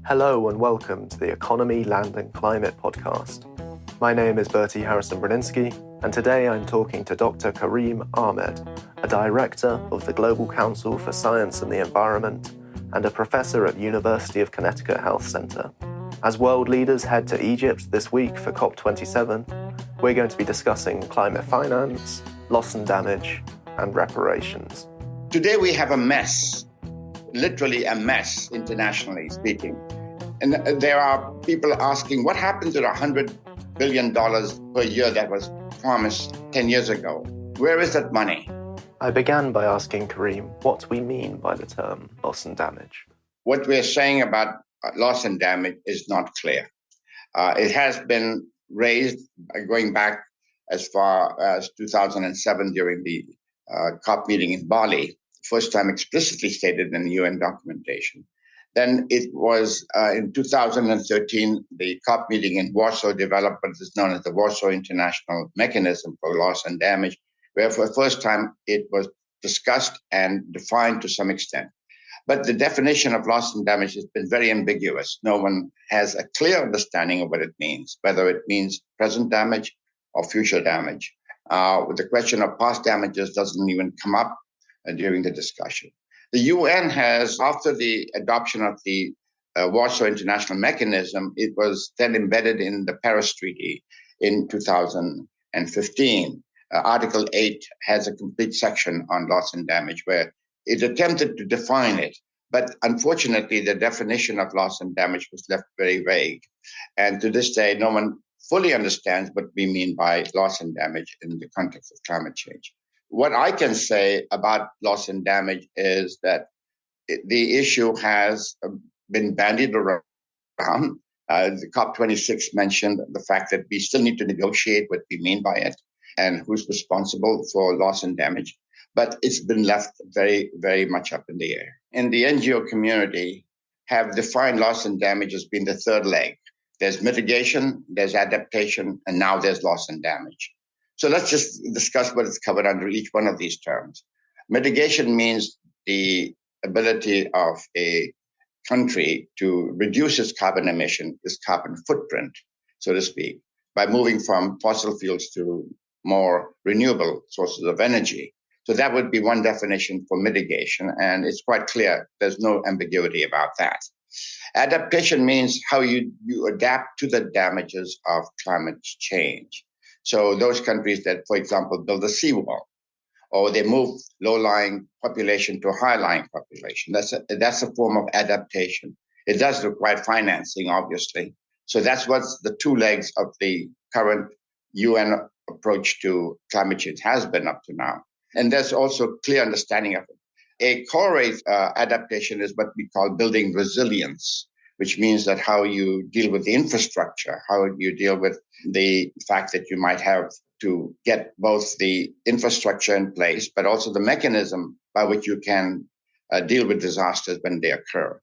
Hello and welcome to the Economy, Land and Climate podcast. My name is Bertie Harrison-Braninsky, and today I'm talking to Dr. Karim Ahmed, a director of the Global Council for Science and the Environment and a professor at University of Connecticut Health Center. As world leaders head to Egypt this week for COP27, we're going to be discussing climate finance, loss and damage, and reparations. Today we have a mess, literally a mess, internationally speaking. And there are people asking, what happened to the $100 billion per year that was promised 10 years ago? Where is that money? I began by asking Karim what we mean by the term loss and damage. What we're saying about loss and damage is not clear. It has been raised going back as far as 2007 during the COP meeting in Bali, first time explicitly stated in the UN documentation. Then it was in 2013, the COP meeting in Warsaw developed what is known as the Warsaw International Mechanism for Loss and Damage, where for the first time it was discussed and defined to some extent. But the definition of loss and damage has been very ambiguous. No one has a clear understanding of what it means, whether it means present damage or future damage. The question of past damages doesn't even come up during the discussion. The UN has, after the adoption of the Warsaw International Mechanism, it was then embedded in the Paris Treaty in 2015. Article 8 has a complete section on loss and damage where it attempted to define it. But unfortunately, the definition of loss and damage was left very vague. And to this day, no one fully understands what we mean by loss and damage in the context of climate change. What I can say about loss and damage is that the issue has been bandied around. The COP26 mentioned the fact that we still need to negotiate what we mean by it and who's responsible for loss and damage. But it's been left very, very much up in the air. And the NGO community have defined loss and damage as being the third leg. There's mitigation, there's adaptation, and now there's loss and damage. So let's just discuss what is covered under each one of these terms. Mitigation means the ability of a country to reduce its carbon emission, its carbon footprint, so to speak, by moving from fossil fuels to more renewable sources of energy. So that would be one definition for mitigation, and it's quite clear. There's no ambiguity about that. Adaptation means how you adapt to the damages of climate change. So those countries that, for example, build a seawall, or they move low-lying population to a high-lying population. That's a form of adaptation. It does require financing, obviously. So that's what's the two legs of the current UN approach to climate change has been up to now. And there's also clear understanding of it. A correlate adaptation is what we call building resilience, which means that how you deal with the infrastructure, how you deal with the fact that you might have to get both the infrastructure in place, but also the mechanism by which you can deal with disasters when they occur.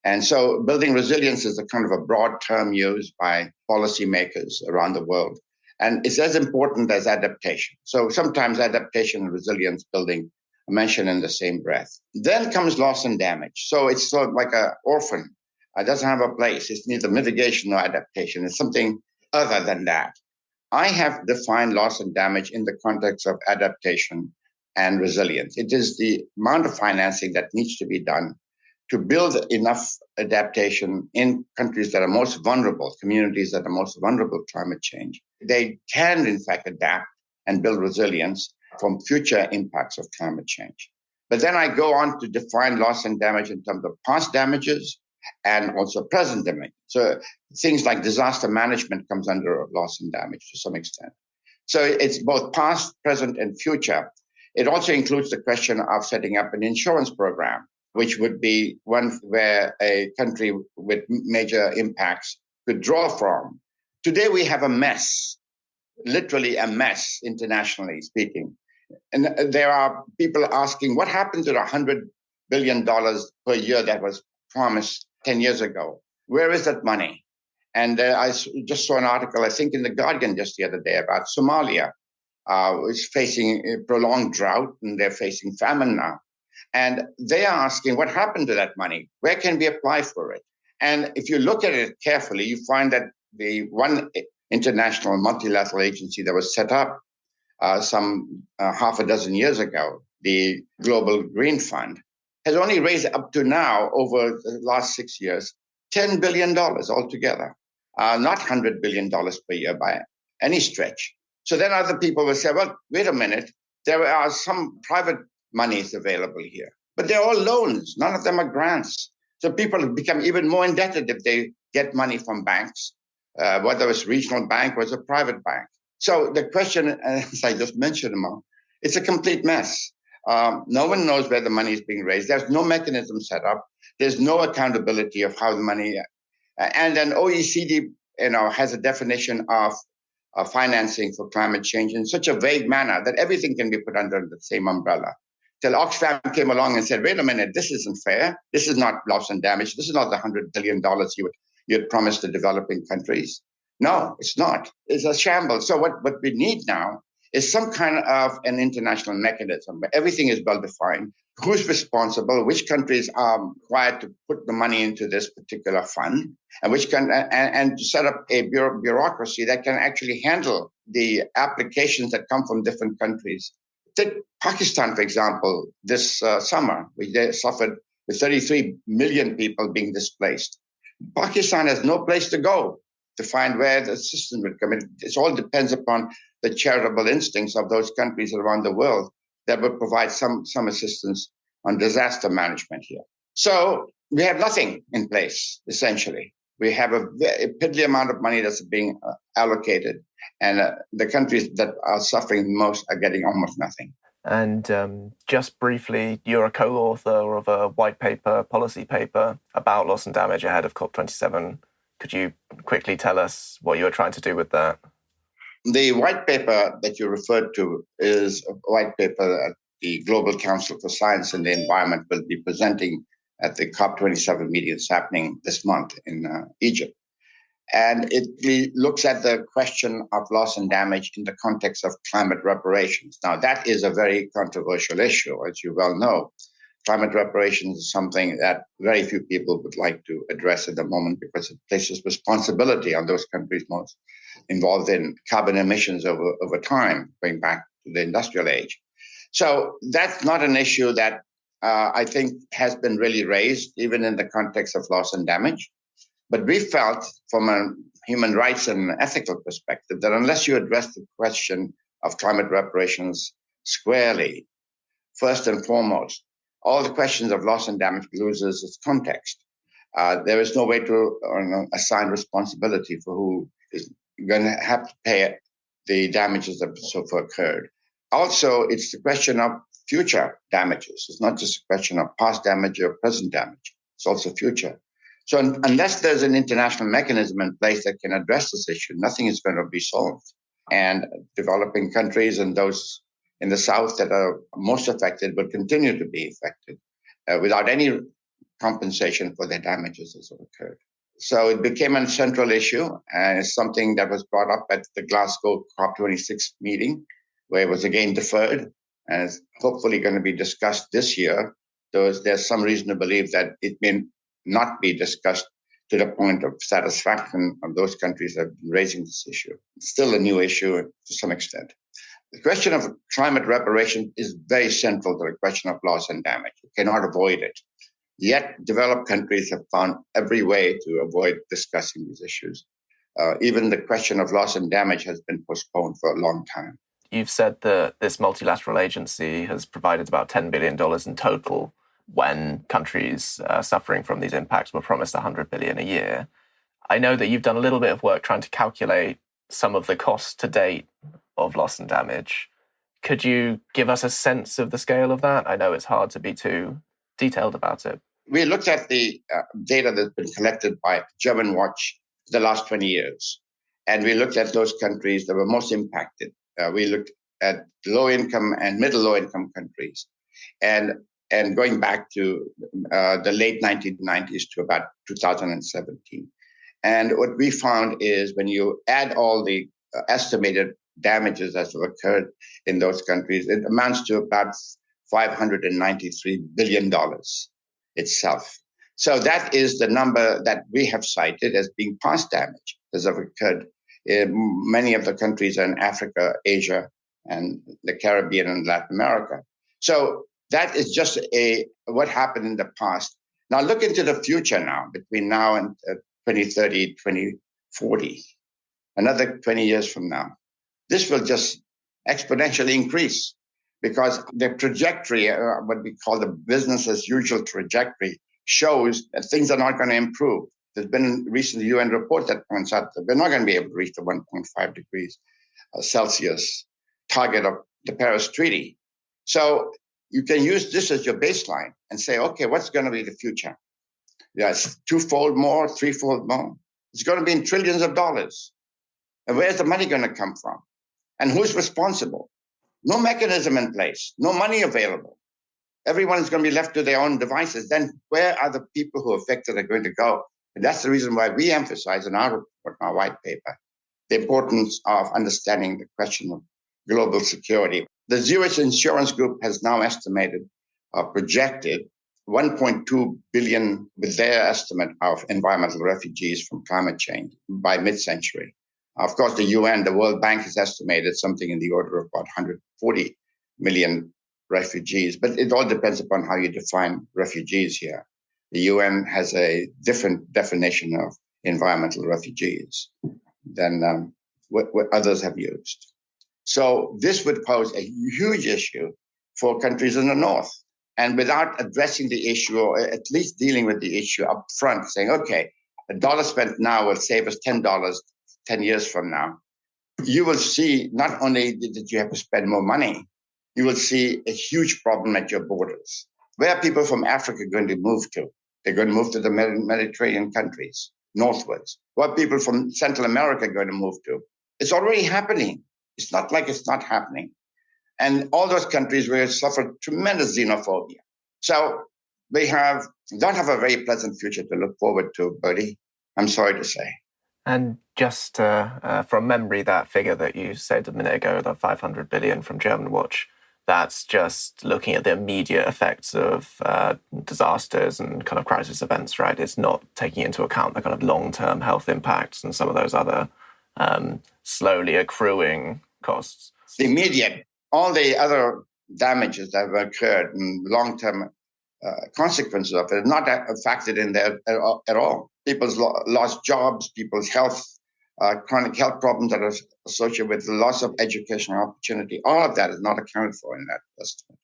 And so building resilience is a kind of a broad term used by policymakers around the world. And it's as important as adaptation. So sometimes adaptation and resilience building are mentioned in the same breath. Then comes loss and damage. So it's sort of like an orphan. It doesn't have a place. It's neither mitigation nor adaptation. It's something other than that. I have defined loss and damage in the context of adaptation and resilience. It is the amount of financing that needs to be done to build enough adaptation in countries that are most vulnerable, communities that are most vulnerable to climate change. They can, in fact, adapt and build resilience from future impacts of climate change. But then I go on to define loss and damage in terms of past damages and also present damage. So things like disaster management comes under loss and damage to some extent. So it's both past, present, and future. It also includes the question of setting up an insurance program, which would be one where a country with major impacts could draw from. Today we have a mess, literally a mess, internationally speaking. And there are people asking, what happened to the $100 billion per year that was promised 10 years ago? Where is that money? And I just saw an article, I think in The Guardian just the other day about Somalia. is facing a prolonged drought, and they're facing famine now. And they are asking, what happened to that money? Where can we apply for it? And if you look at it carefully, you find that the one international multilateral agency that was set up some half a dozen years ago, the Global Green Fund, has only raised up to now, over the last 6 years, $10 billion altogether, not $100 billion per year by any stretch. So then other people will say, well, wait a minute, there are some private monies available here, but they're all loans. None of them are grants. So people have become even more indebted if they get money from banks, whether it's regional bank or it's a private bank. So the question, as I just mentioned, it's a complete mess. No one knows where the money is being raised. There's no mechanism set up. There's no accountability of how the money, and then OECD, has a definition of financing for climate change in such a vague manner that everything can be put under the same umbrella. Till Oxfam came along and said, wait a minute, this isn't fair. This is not loss and damage. This is not the $100 billion you had promised the developing countries. No, it's not. It's a shambles. So what we need now is some kind of an international mechanism where everything is well defined. Who's responsible? Which countries are required to put the money into this particular fund, and and to set up a bureaucracy that can actually handle the applications that come from different countries. Take Pakistan, for example, this summer, they suffered with 33 million people being displaced. Pakistan has no place to go to find where the assistance would come in. It all depends upon the charitable instincts of those countries around the world that would provide some assistance on disaster management here. So we have nothing in place, essentially. We have a piddly amount of money that's being allocated, and the countries that are suffering the most are getting almost nothing. And just briefly, you're a co-author of a white paper, policy paper about loss and damage ahead of COP27. Could you quickly tell us what you were trying to do with that? The white paper that you referred to is a white paper that the Global Council for Science and the Environment will be presenting at the COP27 meeting that's happening this month in Egypt. And it looks at the question of loss and damage in the context of climate reparations. Now, that is a very controversial issue, as you well know. Climate reparations is something that very few people would like to address at the moment because it places responsibility on those countries most involved in carbon emissions over time, going back to the industrial age. So that's not an issue that I think has been really raised, even in the context of loss and damage. But we felt, from a human rights and ethical perspective, that unless you address the question of climate reparations squarely, first and foremost, all the questions of loss and damage loses its context. There is no way to assign responsibility for who is going to have to pay the damages that so far occurred. Also, it's the question of future damages. It's not just a question of past damage or present damage. It's also future. So unless there's an international mechanism in place that can address this issue, nothing is going to be solved. And developing countries and those in the South that are most affected will continue to be affected without any compensation for their damages that have occurred. So it became a central issue, and it's something that was brought up at the Glasgow COP26 meeting, where it was again deferred, and it's hopefully going to be discussed this year, though there's some reason to believe that it may not be discussed to the point of satisfaction of those countries that have been raising this issue. It's still a new issue to some extent. The question of climate reparation is very central to the question of loss and damage. You cannot avoid it. Yet developed countries have found every way to avoid discussing these issues. Even the question of loss and damage has been postponed for a long time. You've said that this multilateral agency has provided about $10 billion in total when countries suffering from these impacts were promised $100 billion a year. I know that you've done a little bit of work trying to calculate some of the costs to date of loss and damage. Could you give us a sense of the scale of that? I know it's hard to be too detailed about it. We looked at the data that's been collected by German Watch for the last 20 years, and we looked at those countries that were most impacted. We looked at low-income and middle-low-income countries, and going back to the late 1990s to about 2017. And what we found is when you add all the estimated damages that have occurred in those countries. It amounts to about $593 billion itself. So that is the number that we have cited as being past damage that have occurred in many of the countries in Africa, Asia, and the Caribbean and Latin America. So that is just what happened in the past. Now look into the future now, between now and 2030, 2040, another 20 years from now. This will just exponentially increase because the trajectory, what we call the business as usual trajectory, shows that things are not going to improve. There's been a recent UN report that points out that we're not going to be able to reach the 1.5 degrees Celsius target of the Paris Treaty. So you can use this as your baseline and say, okay, what's going to be the future? Yes, twofold more, threefold more. It's going to be in trillions of dollars. And where's the money going to come from? And who's responsible? No mechanism in place, no money available. Everyone is going to be left to their own devices. Then where are the people who are affected are going to go? And that's the reason why we emphasize in our report, our white paper, the importance of understanding the question of global security. The Zurich Insurance Group has now estimated or projected 1.2 billion with their estimate of environmental refugees from climate change by mid-century. Of course, the UN, the World Bank has estimated something in the order of about 140 million refugees, but it all depends upon how you define refugees here. The UN has a different definition of environmental refugees than what others have used. So this would pose a huge issue for countries in the North. And without addressing the issue, or at least dealing with the issue up front, saying, okay, $1 spent now will save us $10 10 years from now, you will see not only that you have to spend more money, you will see a huge problem at your borders. Where are people from Africa going to move to? They're going to move to the Mediterranean countries, northwards. Where are people from Central America going to move to? It's already happening. It's not like it's not happening. And all those countries will suffer tremendous xenophobia. So we don't have a very pleasant future to look forward to, Bertie. I'm sorry to say. And just from memory, that figure that you said a minute ago, the 500 billion from German Watch, that's just looking at the immediate effects of disasters and kind of crisis events, right? It's not taking into account the kind of long-term health impacts and some of those other slowly accruing costs. The immediate, all the other damages that have occurred and long-term consequences of it are not factored in there at all. People's lost jobs, people's health, chronic health problems that are associated with the loss of educational opportunity, all of that is not accounted for in that estimate.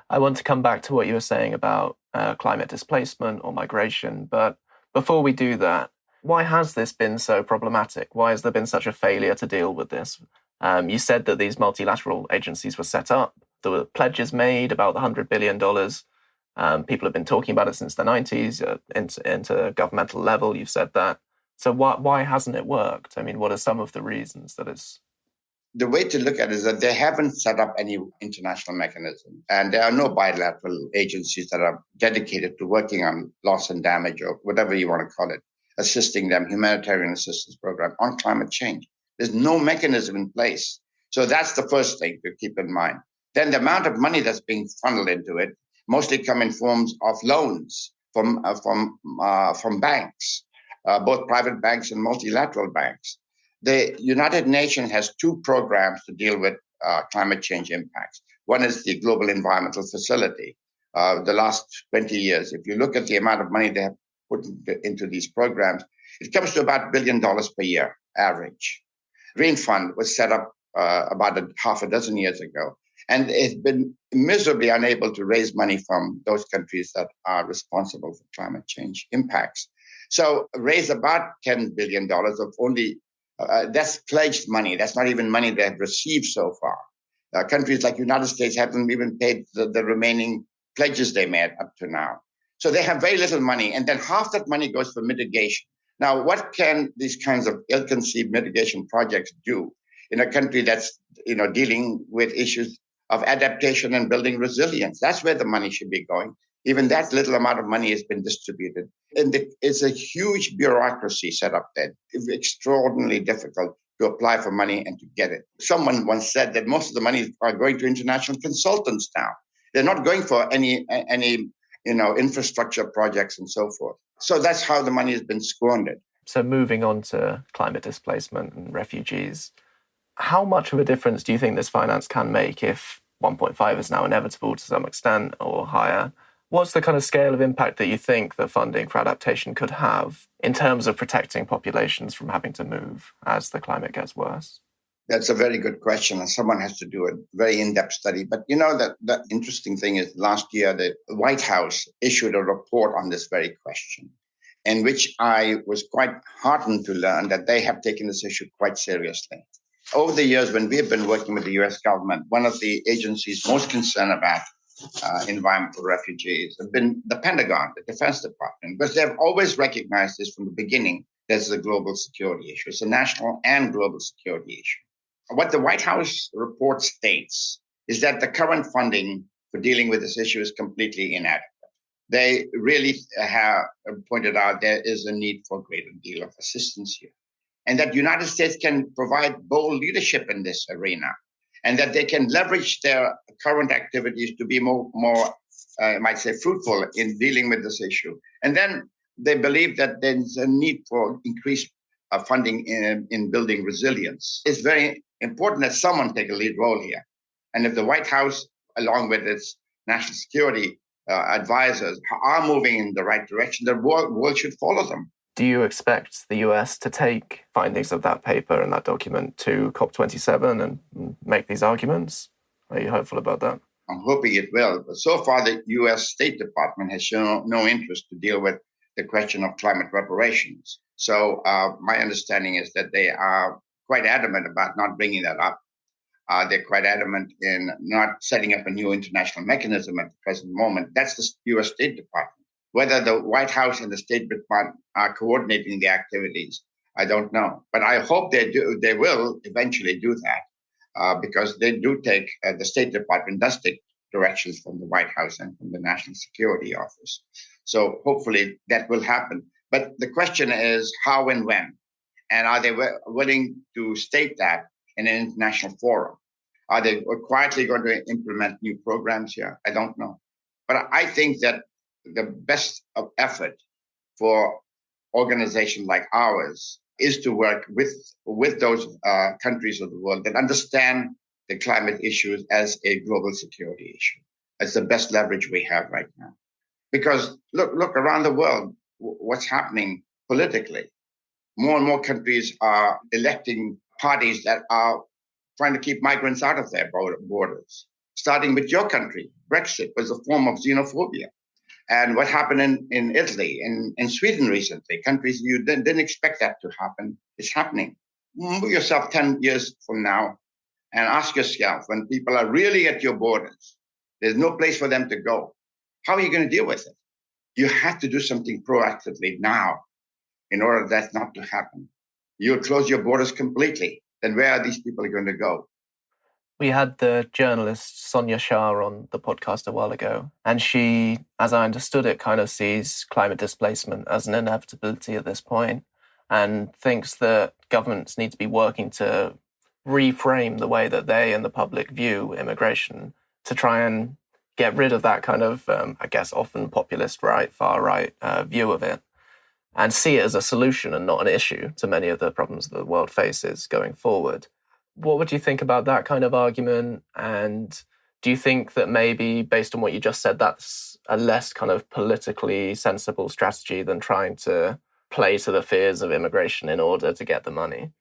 I want to come back to what you were saying about climate displacement or migration, but before we do that, why has this been so problematic? Why has there been such a failure to deal with this? You said that these multilateral agencies were set up. There were pledges made about the $100 billion. People have been talking about it since the 90s, into governmental level. You've said that. So why hasn't it worked? I mean, what are some of the reasons that it's... The way to look at it is that they haven't set up any international mechanism. And there are no bilateral agencies that are dedicated to working on loss and damage or whatever you want to call it, assisting them, humanitarian assistance program on climate change. There's no mechanism in place. So that's the first thing to keep in mind. Then the amount of money that's being funneled into it mostly come in forms of loans from banks, both private banks and multilateral banks. The United Nations has two programs to deal with climate change impacts. One is the Global Environmental Facility. The last 20 years, if you look at the amount of money they have put into these programs, it comes to about $1 billion per year, average. Green Fund was set up about half a dozen years ago, and it's been miserably unable to raise money from those countries that are responsible for climate change impacts. So raise about $10 billion of only, that's pledged money. That's not even money they have received so far. Countries like the United States haven't even paid the remaining pledges they made up to now. So they have very little money, and then half that money goes for mitigation. Now, what can these kinds of ill-conceived mitigation projects do in a country that's dealing with issues of adaptation and building resilience? That's where the money should be going. Even that little amount of money has been distributed. And it's a huge bureaucracy set up there. It's extraordinarily difficult to apply for money and to get it. Someone once said that most of the money are going to international consultants now. They're not going for any infrastructure projects and so forth. So that's how the money has been squandered. So moving on to climate displacement and refugees, how much of a difference do you think this finance can make if 1.5 is now inevitable to some extent or higher? What's the kind of scale of impact that you think the funding for adaptation could have in terms of protecting populations from having to move as the climate gets worse? That's a very good question, and someone has to do a very in-depth study. But the interesting thing is last year, the White House issued a report on this very question, in which I was quite heartened to learn that they have taken this issue quite seriously. Over the years, when we have been working with the US government, one of the agencies most concerned about environmental refugees have been the Pentagon, the Defense Department, because they've always recognized this from the beginning. This is a global security issue. It's a national and global security issue. What the White House report states is that the current funding for dealing with this issue is completely inadequate. They really have pointed out there is a need for a greater deal of assistance here, and that the United States can provide bold leadership in this arena, and that they can leverage their current activities to be more I might say, fruitful in dealing with this issue. And then they believe that there's a need for increased funding in building resilience. It's very important that someone take a lead role here. And if the White House, along with its national security advisors, are moving in the right direction, the world should follow them. Do you expect the US to take findings of that paper and that document to COP27 and make these arguments? Are you hopeful about that? I'm hoping it will. But so far, the US State Department has shown no interest to deal with the question of climate reparations. So my understanding is that they are quite adamant about not bringing that up. They're quite adamant in not setting up a new international mechanism at the present moment. That's the US State Department. Whether the White House and the State Department are coordinating the activities, I don't know. But I hope they do. They will eventually do that because they do take, the State Department does take directions from the White House and from the National Security Office. So hopefully that will happen. But the question is how and when? And are they willing to state that in an international forum? Are they quietly going to implement new programs here? I don't know. But I think that the best of effort for organizations like ours is to work with those countries of the world that understand the climate issues as a global security issue. That's the best leverage we have right now. Because look around the world, what's happening politically. More and more countries are electing parties that are trying to keep migrants out of their borders. Starting with your country, Brexit was a form of xenophobia. And what happened in Italy, in Sweden recently, countries you didn't expect that to happen, it's happening. Move yourself 10 years from now and ask yourself, when people are really at your borders, there's no place for them to go. How are you going to deal with it? You have to do something proactively now in order for that not to happen. You'll close your borders completely. Then where are these people going to go? We had the journalist Sonia Shah on the podcast a while ago, and she, as I understood it, kind of sees climate displacement as an inevitability at this point and thinks that governments need to be working to reframe the way that they and the public view immigration to try and get rid of that kind of, I guess, often populist right, far right view of it and see it as a solution and not an issue to many of the problems that the world faces going forward. What would you think about that kind of argument? And do you think that maybe, based on what you just said, that's a less kind of politically sensible strategy than trying to play to the fears of immigration in order to get the money?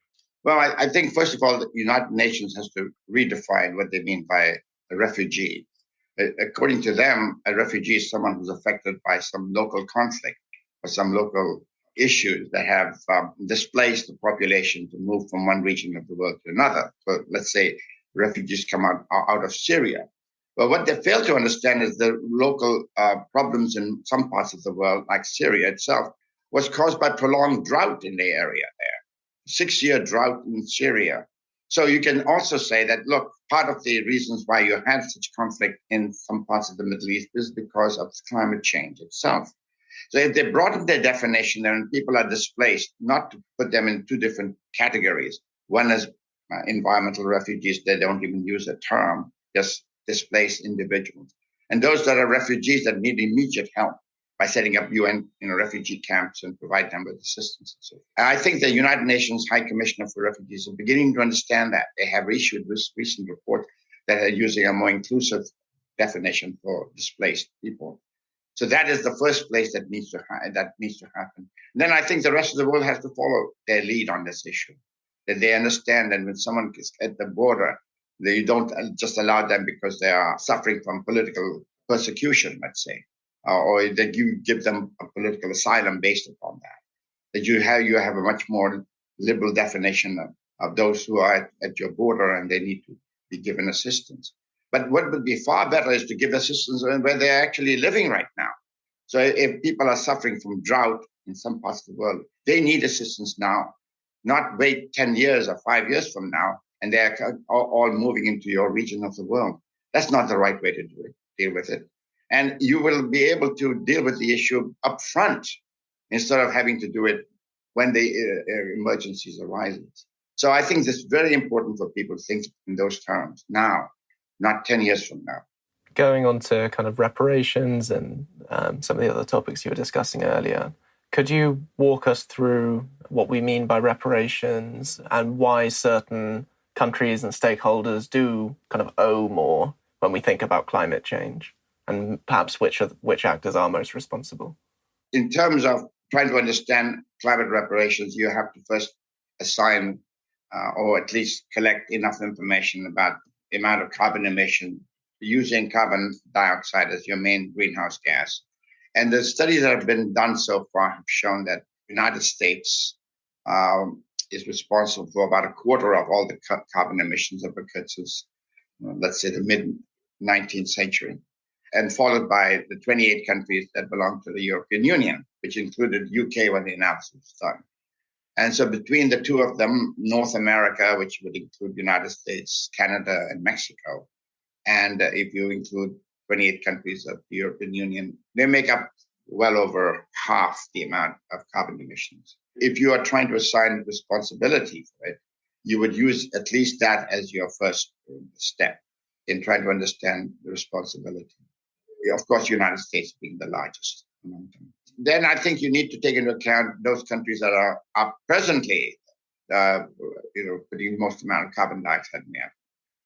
Well, I think, first of all, the United Nations has to redefine what they mean by a refugee. According to them, a refugee is someone who's affected by some local conflict or some local issues that have displaced the population to move from one region of the world to another. So let's say refugees come out of Syria. But what they fail to understand is the local problems in some parts of the world, like Syria itself, was caused by prolonged drought in the area there. 6-year drought in Syria. So you can also say that, look, part of the reasons why you had such conflict in some parts of the Middle East is because of climate change itself. So if they broaden their definition and people are displaced, not to put them in two different categories, One is environmental refugees. They don't even use the term, just displaced individuals. And those that are refugees that need immediate help by setting up UN refugee camps and provide them with assistance and so forth. And I think the United Nations High Commissioner for Refugees are beginning to understand that. They have issued this recent report that are using a more inclusive definition for displaced people. So that is the first place that needs to happen. And then I think the rest of the world has to follow their lead on this issue, that they understand that when someone is at the border, that you don't just allow them because they are suffering from political persecution, let's say, or that you give them a political asylum based upon that. That you have a much more liberal definition of those who are at your border and they need to be given assistance. But what would be far better is to give assistance where they're actually living right now. So if people are suffering from drought in some parts of the world, they need assistance now, not wait 10 years or 5 years from now, and they're all moving into your region of the world. That's not the right way to deal with it. And you will be able to deal with the issue up front instead of having to do it when the emergencies arise. So I think it's very important for people to think in those terms now, not 10 years from now. Going on to kind of reparations and some of the other topics you were discussing earlier, could you walk us through what we mean by reparations and why certain countries and stakeholders do kind of owe more when we think about climate change, and perhaps which actors are most responsible? In terms of trying to understand climate reparations, you have to first assign or at least collect enough information about the amount of carbon emission using carbon dioxide as your main greenhouse gas. And the studies that have been done so far have shown that the United States is responsible for about a quarter of all the carbon emissions that occurred since, let's say, the mid-19th century, and followed by the 28 countries that belong to the European Union, which included UK when the analysis was done. And so between the two of them, North America, which would include the United States, Canada, and Mexico, and if you include 28 countries of the European Union, they make up well over half the amount of carbon emissions. If you are trying to assign responsibility for it, you would use at least that as your first step in trying to understand the responsibility. Of course, the United States being the largest among them. Then I think you need to take into account those countries that are presently, putting most amount of carbon dioxide in the air.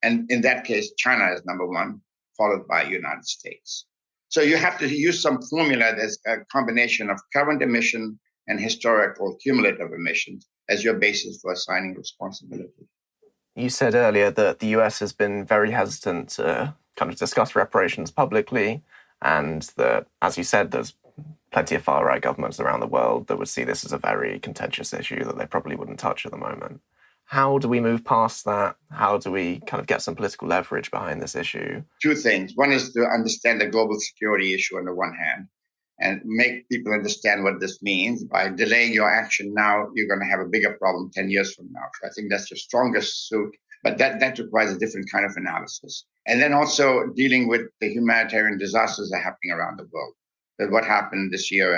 And in that case, China is number one, followed by United States. So you have to use some formula that's a combination of current emission and historical cumulative emissions as your basis for assigning responsibility. You said earlier that the US has been very hesitant to kind of discuss reparations publicly, and that, as you said, there's plenty of far-right governments around the world that would see this as a very contentious issue that they probably wouldn't touch at the moment. How do we move past that? How do we kind of get some political leverage behind this issue? Two things. One is to understand the global security issue on the one hand and make people understand what this means. By delaying your action now, you're going to have a bigger problem 10 years from now. So I think that's your strongest suit, but that requires a different kind of analysis. And then also dealing with the humanitarian disasters that are happening around the world. That what happened this year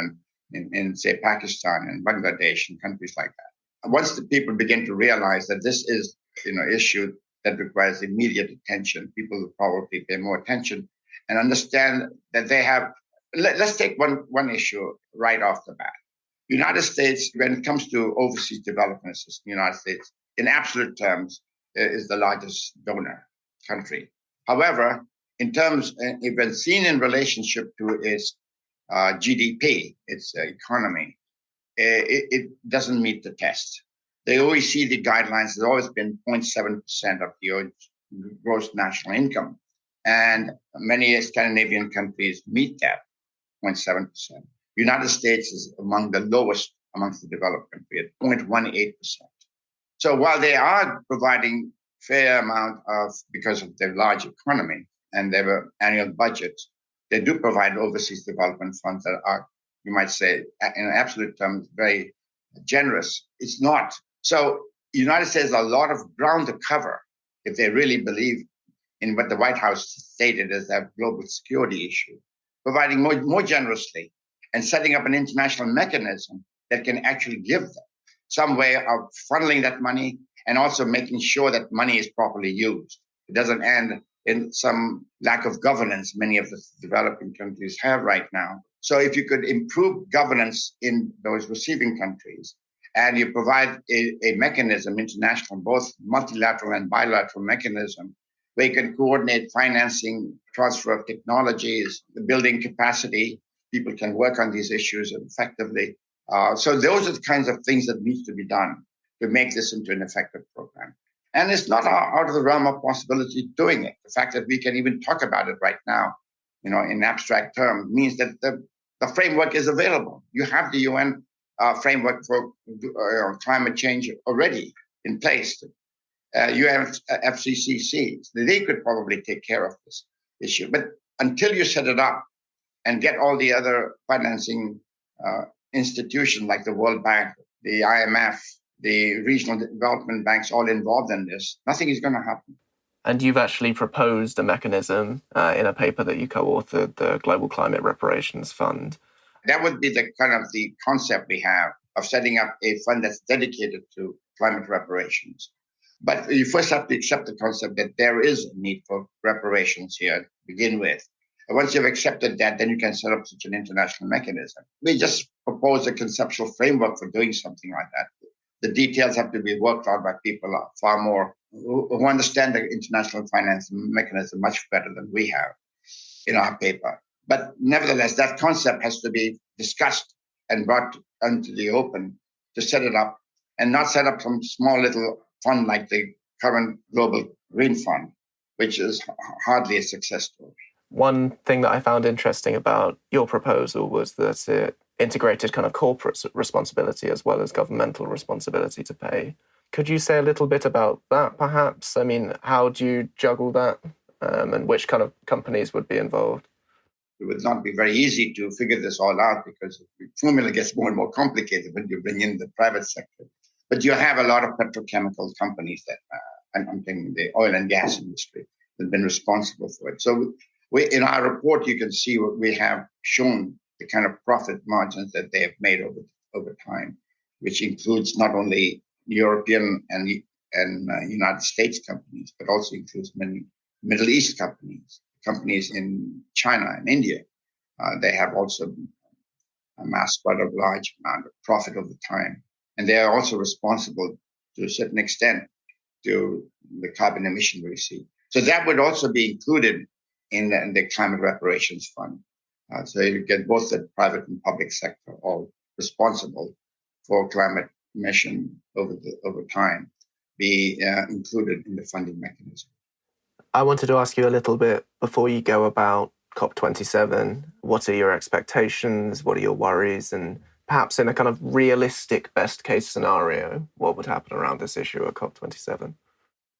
in say, Pakistan and Bangladesh and countries like that. Once the people begin to realize that this is an issue that requires immediate attention, people will probably pay more attention and understand that they have. Let's take one issue right off the bat. United States, when it comes to overseas development assistance, the United States, in absolute terms, is the largest donor country. However, in terms, even seen in relationship to its GDP, its economy, it doesn't meet the test. The OECD guidelines has always been 0.7% of the gross national income. And many Scandinavian countries meet that 0.7%. United States is among the lowest amongst the developed countries at 0.18%. So while they are providing fair amount because of their large economy and their annual budget, they do provide overseas development funds that are, you might say, in absolute terms, very generous. It's not. So the United States has a lot of ground to cover if they really believe in what the White House stated as a global security issue, providing more generously and setting up an international mechanism that can actually give them some way of funneling that money and also making sure that money is properly used. It doesn't end in some lack of governance many of the developing countries have right now. So if you could improve governance in those receiving countries, and you provide a mechanism, international, both multilateral and bilateral mechanism, where you can coordinate financing, transfer of technologies, the building capacity, people can work on these issues effectively. So those are the kinds of things that needs to be done to make this into an effective program. And it's not out of the realm of possibility doing it. The fact that we can even talk about it right now, in abstract terms, means that the framework is available. You have the UN framework for climate change already in place. You have FCCC. They could probably take care of this issue. But until you set it up and get all the other financing institutions like the World Bank, the IMF, the regional development banks all involved in this, nothing is going to happen. And you've actually proposed a mechanism in a paper that you co-authored, the Global Climate Reparations Fund. That would be the concept we have of setting up a fund that's dedicated to climate reparations. But you first have to accept the concept that there is a need for reparations here to begin with. And once you've accepted that, then you can set up such an international mechanism. We just propose a conceptual framework for doing something like that. The details have to be worked out by people far more who understand the international finance mechanism much better than we have in our paper. But nevertheless, that concept has to be discussed and brought into the open to set it up, and not set up some small little fund like the current Global Green Fund, which is hardly a success story. One thing that I found interesting about your proposal was that it integrated kind of corporate responsibility as well as governmental responsibility to pay. Could you say a little bit about that, perhaps? I mean, how do you juggle that, and which kind of companies would be involved? It would not be very easy to figure this all out, because the formula gets more and more complicated when you bring in the private sector. But you have a lot of petrochemical companies that, I'm thinking the oil and gas industry, that have been responsible for it. So in our report, you can see what we have shown, the kind of profit margins that they have made over time, which includes not only European and United States companies, but also includes many Middle East companies in China and India. They have also amassed quite a large amount of profit over time. And they are also responsible to a certain extent to the carbon emission we see. So that would also be included in the Climate Reparations Fund. So you get both the private and public sector all responsible for climate emission over time be included in the funding mechanism. I wanted to ask you a little bit before you go about COP27. What are your expectations? What are your worries? And perhaps in a kind of realistic best case scenario, what would happen around this issue at COP27?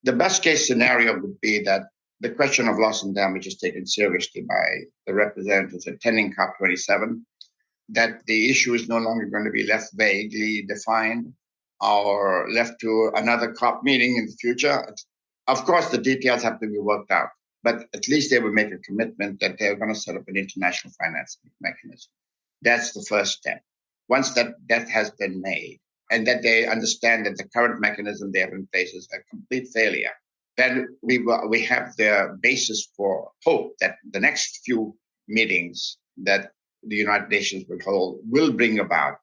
The best case scenario would be that the question of loss and damage is taken seriously by the representatives attending COP27, that the issue is no longer going to be left vaguely defined or left to another COP meeting in the future. Of course, the details have to be worked out, but at least they will make a commitment that they're going to set up an international financing mechanism. That's the first step. Once that has been made, and that they understand that the current mechanism they have in place is a complete failure, then we have the basis for hope that the next few meetings that the United Nations will hold will bring about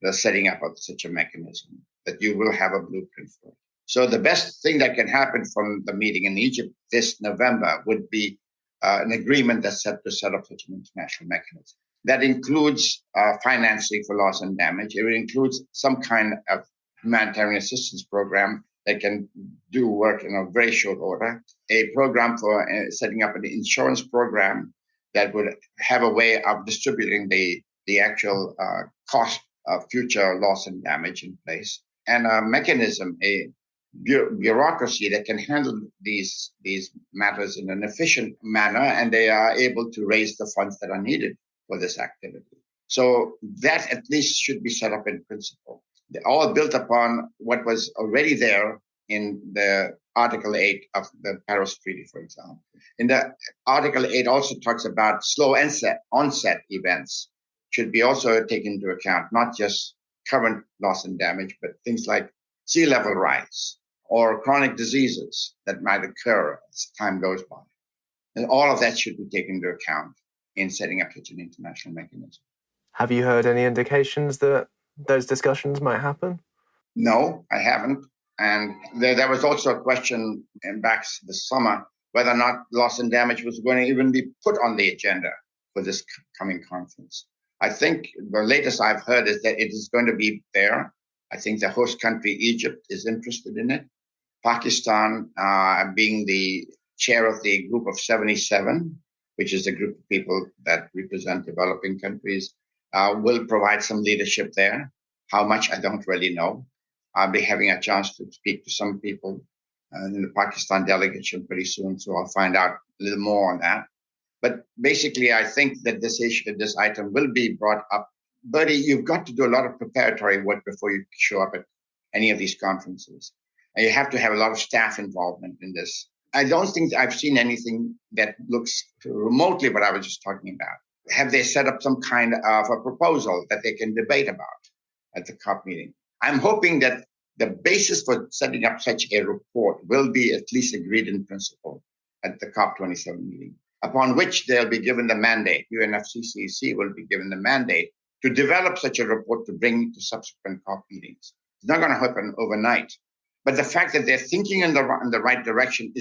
the setting up of such a mechanism, that you will have a blueprint for it. So the best thing that can happen from the meeting in Egypt this November would be an agreement that's set to set up such an international mechanism. That includes financing for loss and damage. It includes some kind of humanitarian assistance program that can do work in a very short order, a program for setting up an insurance program that would have a way of distributing the actual cost of future loss and damage in place, and a mechanism, a bureaucracy that can handle these matters in an efficient manner, and they are able to raise the funds that are needed for this activity. So that at least should be set up in principle. They're all built upon what was already there in the Article 8 of the Paris Treaty, for example. In the Article 8 also talks about slow onset events should be also taken into account, not just current loss and damage, but things like sea level rise, or chronic diseases that might occur as time goes by. And all of that should be taken into account in setting up such an international mechanism. Have you heard any indications that those discussions might happen? No, I haven't. And there was also a question back this summer whether or not loss and damage was going to even be put on the agenda for this coming conference. I think the latest I've heard is that it is going to be there. I think the host country, Egypt, is interested in it. Pakistan, being the chair of the group of 77, which is a group of people that represent developing countries, will provide some leadership there. How much, I don't really know. I'll be having a chance to speak to some people in the Pakistan delegation pretty soon, so I'll find out a little more on that. But basically, I think that this item will be brought up. Bertie, you've got to do a lot of preparatory work before you show up at any of these conferences. And you have to have a lot of staff involvement in this. I don't think I've seen anything that looks remotely what I was just talking about. Have they set up some kind of a proposal that they can debate about at the COP meeting? I'm hoping that the basis for setting up such a report will be at least agreed in principle at the COP27 meeting, upon which they'll be given the mandate. UNFCCC will be given the mandate to develop such a report to bring to subsequent COP meetings. It's not going to happen overnight. But the fact that they're thinking in the right direction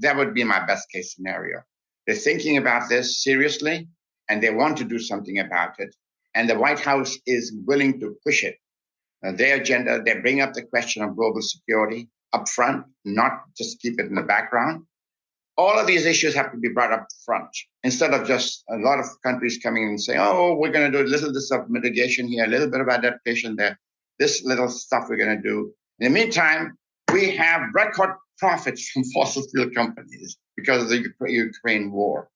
that would be my best case scenario. They're thinking about this seriously, and they want to do something about it. And the White House is willing to push it. Their agenda, they bring up the question of global security up front, not just keep it in the background. All of these issues have to be brought up front, instead of just a lot of countries coming in and saying, oh, we're going to do a little bit of mitigation here, a little bit of adaptation there, this little stuff we're going to do. In the meantime, we have record profits from fossil fuel companies because of the Ukraine war.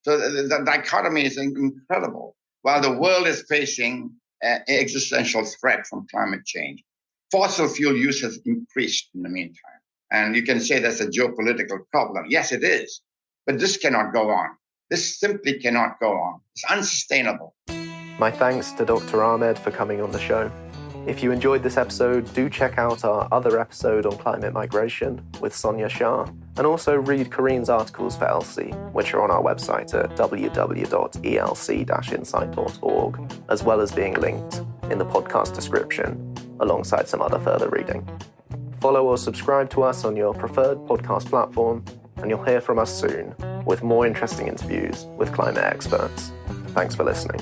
So the dichotomy is incredible. While the world is facing an existential threat from climate change, fossil fuel use has increased in the meantime. And you can say that's a geopolitical problem. Yes, it is. But this cannot go on. This simply cannot go on. It's unsustainable. My thanks to Dr. Ahmed for coming on the show. If you enjoyed this episode, do check out our other episode on climate migration with Sonia Shah, and also read Karim's articles for ELSI, which are on our website at www.elc-insight.org, as well as being linked in the podcast description, alongside some other further reading. Follow or subscribe to us on your preferred podcast platform, and you'll hear from us soon with more interesting interviews with climate experts. Thanks for listening.